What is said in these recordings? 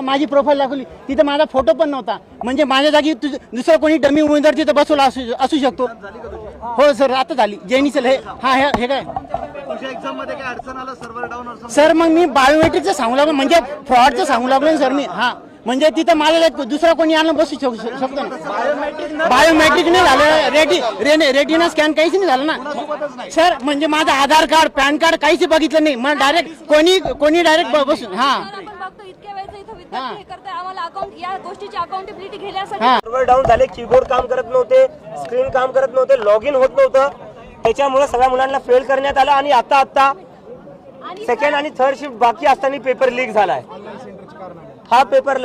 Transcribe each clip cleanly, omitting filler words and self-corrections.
माझी प्रोफाईल दाखवली, तिथे माझा फोटो पण नव्हता. म्हणजे माझ्या जागी दुसरा कोणी डमी उमेदवार तिथे बसवला असू शकतो. हो सर, आता झाली जेनीसेल. हे काय सर, मग मी बायोमेट्रिकचं सांगू लागलो, म्हणजे फ्रॉडचं सांगू लागलो सर मी. म्हणजे तिथं मला दुसरा कोणी आणून बसू शकतो ना. बायोमेट्रिक नाही झालं, रेटिना स्कॅन काहीच नाही झालं ना सर. म्हणजे माझं आधार कार्ड, पॅन कार्ड काहीच बघितलं नाही. मला डायरेक्ट कोणी डायरेक्ट बसून सर्व्हर डाऊन झाले, कीबोर्ड काम करत नव्हते, स्क्रीन काम करत नव्हते, लॉग इन होत नव्हतं. त्याच्यामुळे सगळ्या मुलांना फेल करण्यात आलं. आणि आता सेकंड आणि थर्ड शिफ्ट बाकी असताना पेपर लीक झालाय. हा पेपर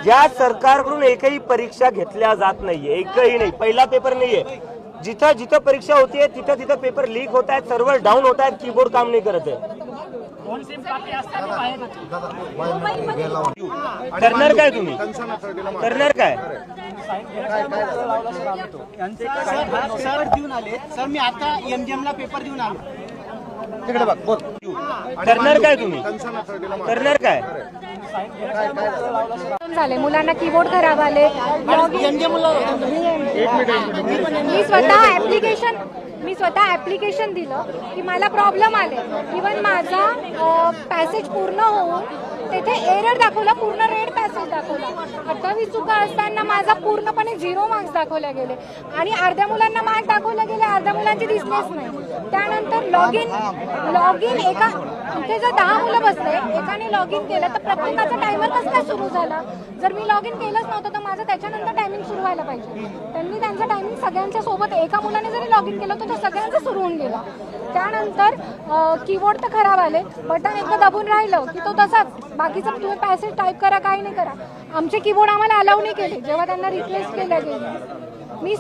या सरकारकडून एकही परीक्षा घेतल्या जात नाहीये, एकही नाही. पहिला पेपर नाहीये. जिथं जिथं परीक्षा होतीये तिथं पेपर लीक होत आहेत, सर्व्हर डाऊन होत आहेत, कीबोर्ड काम नाही करत आहे. करणार काय तुम्ही? करणार काय? सर देऊन आले सर. मी आता MGM ला पेपर देऊन आलो. तिकडे बघ, बोल. करणार काय तुम्ही? करणार काय? झाले मुलांना कीबोर्ड खराब आले. मी स्वतः ऍप्लिकेशन दिलं की मला प्रॉब्लेम आले. इवन माझा पॅसेज पूर्ण होऊन तेथे एरर दाखवला, पूर्ण रेड पॅसेज दाखवला. 28 चुका असताना माझा पूर्णपणे 0 मार्क्स दाखवले गेले. आणि अर्ध्या मुलांना मार्क दाखवले गेले, अर्ध्या मुलांची दिसलेच नाही. त्यानंतर लॉग इन एका इथे जर 10 मुलं बसले, एकाने लॉग इन केलं तर प्रत्येकाचा टायमर कसं काय सुरू झाला? जर मी लॉग इन केलंच नव्हतं तर माझं त्याच्यानंतर टायमिंग सुरू व्हायला पाहिजे. त्यांनी त्यांचं टायमिंग सगळ्यांच्या सोबत, एका मुलाने जरी लॉग इन केलं तर सगळ्यांचं सुरू होऊन गेला. त्यानंतर कीबोर्ड तर खराब आले, बटन एकदा दाबून राहिलं की तो तसाच. बाकीचं तुम्ही पॅसेज टाईप करा, काही नाही करा. आमचे कीबोर्ड आम्हाला अलाउ नाही केले जेव्हा त्यांना रिप्लेस केलं गेलं. मी